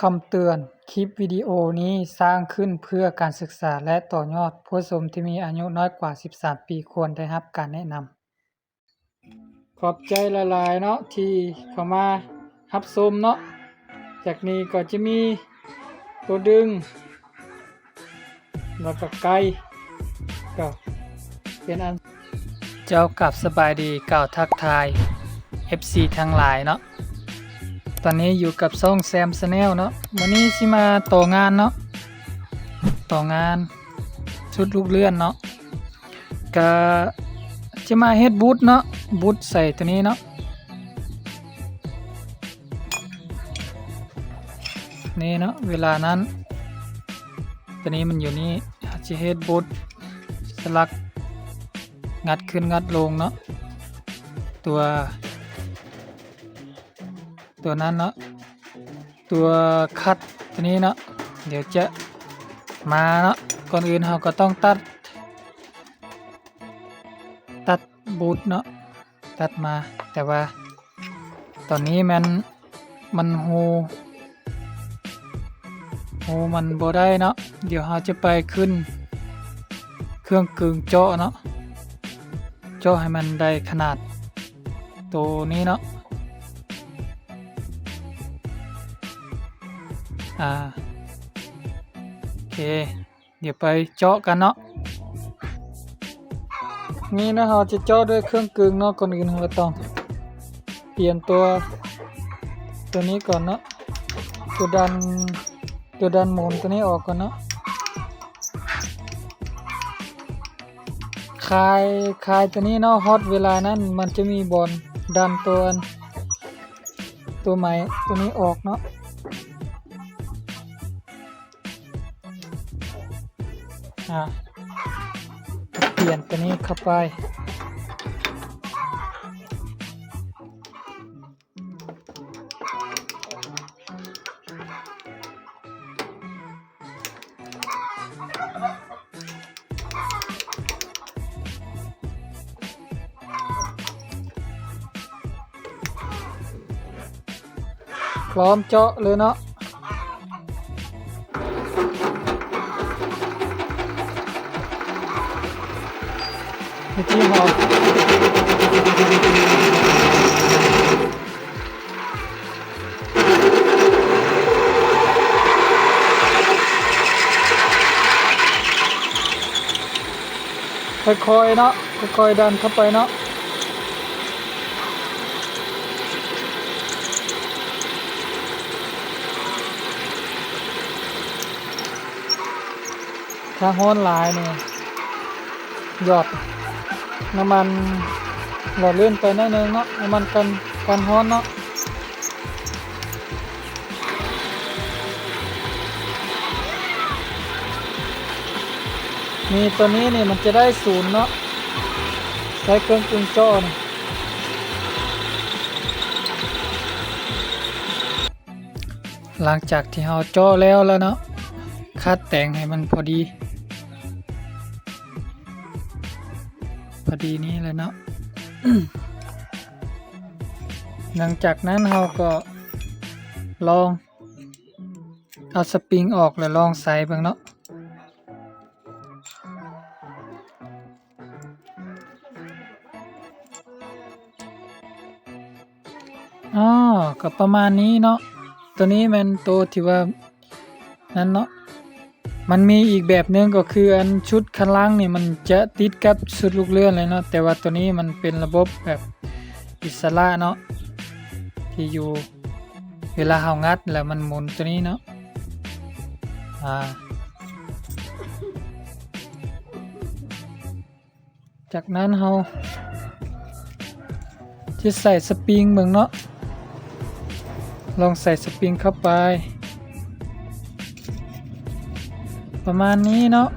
คำเตือน คลิปวิดีโอนี้สร้างขึ้นเพื่อการศึกษาและต่อยอด ผู้ชมที่มีอายุน้อยกว่า 13 ปีควรได้รับการแนะนำ ขอบใจหลายๆเนาะที่เข้ามารับชมเนาะ จากนี้ก็จะมีตัวดึง แล้วก็ไกก็เป็นอันเจ้ากับสบายดีกล่าวทักทาย FC ทั้งหลายเนาะ ตอนนี้อยู่กับช่องแซมชาแนลเนาะวันนี้สิมาต่องานเนาะต่องานชุดลูกเลื่อนเนาะก็จะมาเฮ็ดบูทเนาะบูทใส่ตัวนี้เนาะนี่เนาะเวลานั้นตัวนี้มันอยู่นี่จะเฮ็ดบูทสลักงัดขึ้นงัดลงเนาะตัวนั้นเนาะตัวคัดตัวนี้เนาะเดี๋ยวจะมาเนาะก่อนอื่นเราก็ต้องตัดบูทเนาะตัดมาแต่ว่าตอนนี้มันหูมันบ่ได้เนาะเดี๋ยวเราจะไปขึ้นเครื่องกึ่งเจาะเนาะเจาะให้มันได้ขนาดตัวนี้เนาะโอเคเดี๋ยวไปเจาะกันเนาะนี่นะเราจะเจาะด้วยเครื่องกึ่งเนาะก่อนอื่นเราต้องเปลี่ยนตัวนี้ก่อนเนาะตัวดันหมุนตัวนี้ออกก่อนเนาะคลายตัวนี้เนาะฮอตเวลานั้นมันจะมีบอลดันตัวใหม่ตัวนี้ออกเนาะเปลี่ยนตัวนี้เข้าไปพร้อมเจาะเลยเนาะที่หอค่อยๆเนาะค่อยๆดันเข้าไปเนาะถ้าฮ้อนหลายเนี่ยหยอดน้ำมันหล่อเลื่อนไปหน่อยนึงเนาะน้ำมันกันฮ้อนเนาะมีตัวนี้นี่มันจะได้ศูนย์เนาะใช้เครื่องกึ่งเจาะนี่หลังจากที่เราเจาะแล้วเนาะคัดแต่งให้มันพอดีนี้เลยเนาะ หลังจากนั้นเราก็ลองเอาสปริงออกแล้วลองใส่บ้างเนาะก็ประมาณนี้เนาะตัวนี้มันตัวที่ว่านั้นเนาะมันมีอีกแบบนึงก็คืออันชุดข้างล่างนี่มันจะติดกับชุดลูกเลื่อนเลยเนาะแต่ว่าตัวนี้มันเป็นระบบแบบอิสระเนาะที่อยู่เวลาเฮางัดแล้วมันหมุนตัวนี้เนาะจากนั้นเฮาจะใส่สปริงเบิ่งเนาะลองใส่สปริงเข้าไปประมาณนี้เนาะ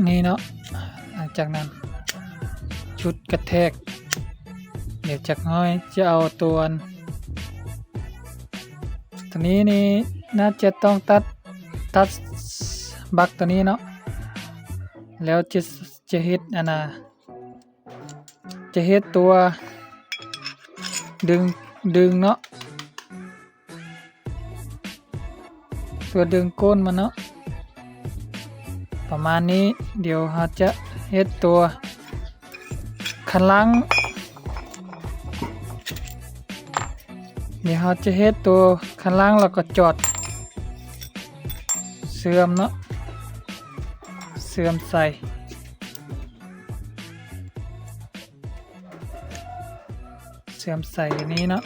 นี่เนาะหลังจากนั้นชุดกระแทกเดี๋ยวจากน้อยจะเอาตัวนี้นี่น่าจะต้องตัดบักตัวนี้เนาะ แล้วจะเฮ็ดจะเฮ็ดตัวดึงเนาะตัวดึงก้นมันเนาะประมาณนี้เดี๋ยวเราจะเฮ็ดตัวคันลังเดี๋ยวเราจะเฮ็ดตัวคันลังแล้วก็จอดเสื่อมเนาะเสื่อมใส่อย่างนี้เนาะ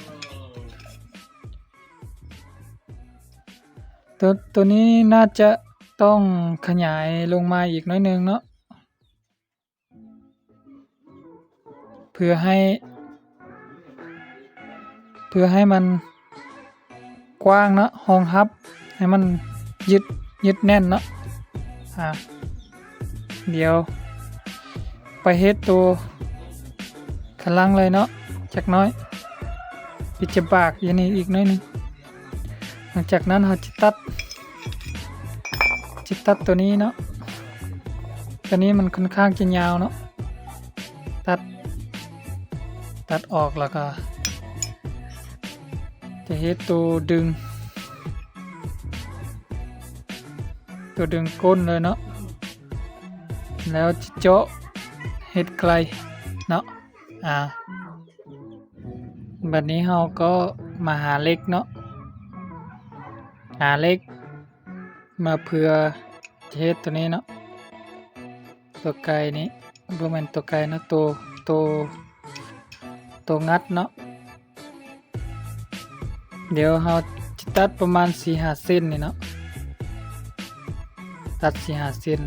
ตัวนี้น่าจะต้องขยายลงมาอีกน้อยนึงเนาะเพื่อให้มันกว้างเนาะห้องฮับให้มันยึดแน่นเนาะเดี๋ยวไปเฮ็ดตัวคันลังเลยเนาะจักน้อยปิดจะบากอย่างนี้อีกน้อยนึงหลังจากนั้นเราจะตัดตัวนี้เนาะตัวนี้มันค่อนข้างจะยาวเนาะตัดออกแล้วก็จะเฮ็ดตัวดึงก้นเลยเนาะแล้วจะเจาะเฮ็ดไกลเนาะบัดนี้เราก็มาหาเหล็กเนาะหาเหล็กมาเพื่อเฮ็ดตัวนี้เนาะตัวไก่นี้บ่แม่นตัวไก่นะตัวงัดเนาะเดี๋ยวเราจะตัดประมาณ 4-5 เส้นนี่เนาะตัด 4-5 เส้น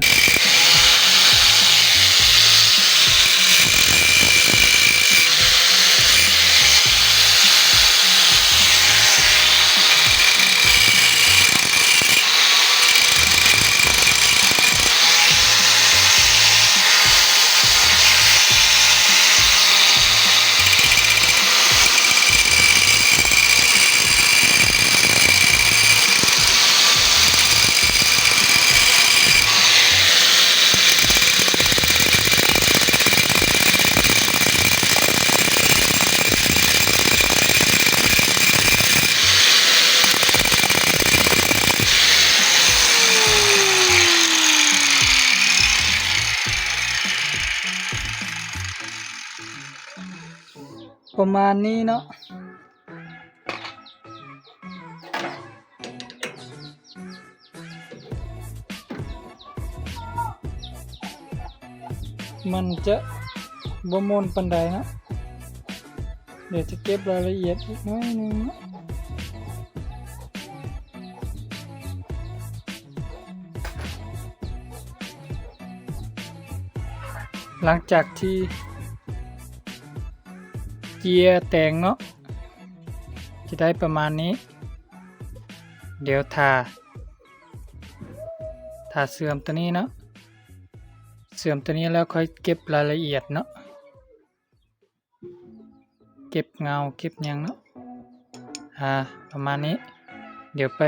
ประมาณนี้เนาะมันจะบ่มนปานใดนะเดี๋ยวจะเก็บรายละเอียดอีกน้อยนึงนะหลังจากที่เกียร์แต่งเนาะจะได้ประมาณนี้เดี๋ยวทาเสื่อมตัวนี้เนาะเสื่อมตัวนี้แล้วค่อยเก็บรายละเอียดเนาะเก็บเงาเก็บยังเนาะประมาณนี้เดี๋ยวไป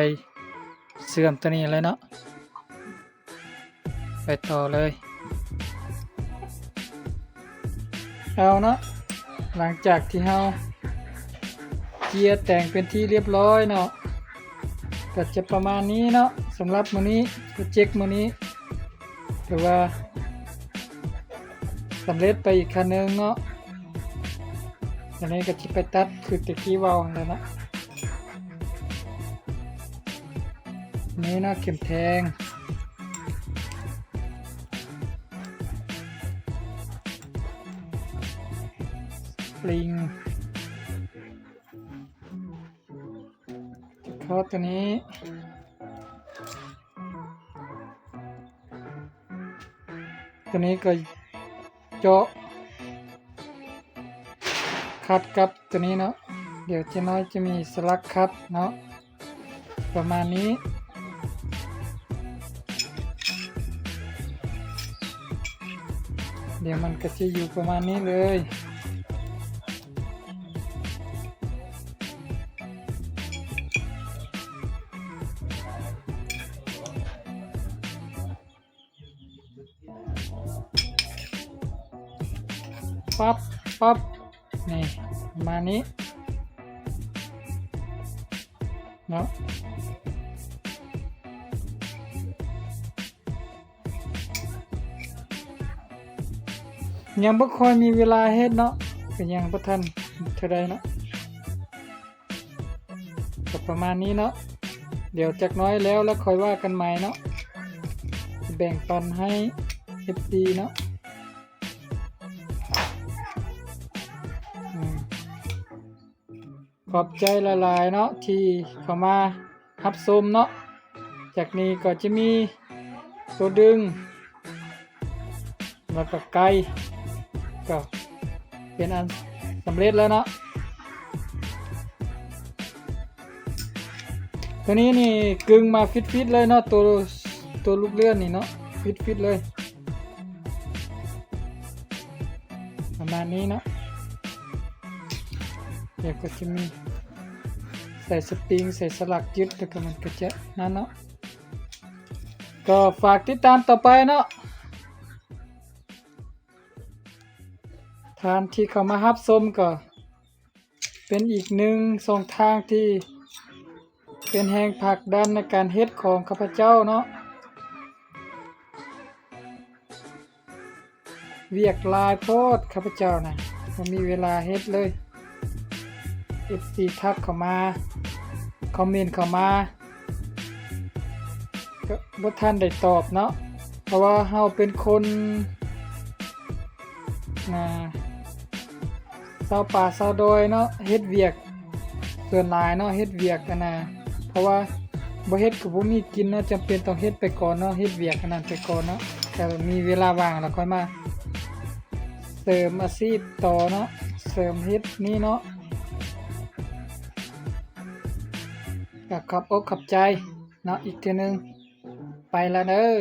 เสื่อมตัวนี้เลยเนาะไปต่อเลยเอาเนาะหลังจากที่เราเกียร์แต่งเป็นที่เรียบร้อยเนาะก็จะประมาณนี้เนาะสำหรับมื้อนี้โปรเจกต์มื้อนี้ถือว่าสำเร็จไปอีกคันนึงเนาะอันนี้ก็จะไปตัดคือตะกี้วาวแล้วนะนี่นะเข็มแทงลิงเข้าตัวนี้ก็เจาะคัดกับตัวนี้เนาะเดี๋ยวจะน้อยจะมีสลักคัดเนาะประมาณนี้เดี๋ยวมันก็จะอยู่ประมาณนี้เลย ปั๊บปั๊บนี่ประมาณนี้เนาะยังบ่ค่อยมีเวลาเฮ็ดเนาะก็ยังบ่ทันเท่าใดเนาะก็ประมาณนี้เนาะเดี๋ยวจักน้อยแล้วค่อยว่ากันใหม่เนาะแบ่งปันให้ FD เนาะขอบใจหลายๆเนาะที่เข้ามารับชมเนาะจากนี้ก็จะมีตัวดึงแล้วก็ไกก็เป็นอันสำเร็จแล้วเนาะตัวนี้นี่กึ่งมาฟิตเลยเนาะตัวลูกเลื่อนนี่เนาะฟิตเลยประมาณนี้เนาะเดี๋ยวก็จะมีใส่สปริงใส่สลักยึดแล้วก็มันก็จะนั่นเนาะก็ฝากติดตามต่อไปเนาะทานที่เขามารับชมก็เป็นอีกหนึ่งช่องทางที่เป็นแรงผลักดันในการเฮ็ดของข้าพเจ้าเนาะเวียกลายโพดข้าพเจ้านะบ่มีเวลาเฮ็ดเลย FC ทักเข้ามาคอมเมนต์เข้ามาก็บ่ทันได้ตอบเนาะเพราะว่าเฮาเป็นคนชาวป่าชาวดอยเนาะเฮ็ดเวียกส่วนหลายเนาะเฮ็ดเวียกกันนะเพราะว่าบ่เฮ็ดก็บ่มีกินเนาะจำเป็นต้องเฮ็ดไปก่อนเนาะเฮ็ดเวียกอันนั้นไปก่อนเนาะแต่มีเวลาว่างแล้วค่อยมาเสริมอาชีพต่อเนาะเสริมเฮ็ดนี่เนาะก็ขอบอกขอบใจเนาะอีกทีนึงไปแล้วเด้อ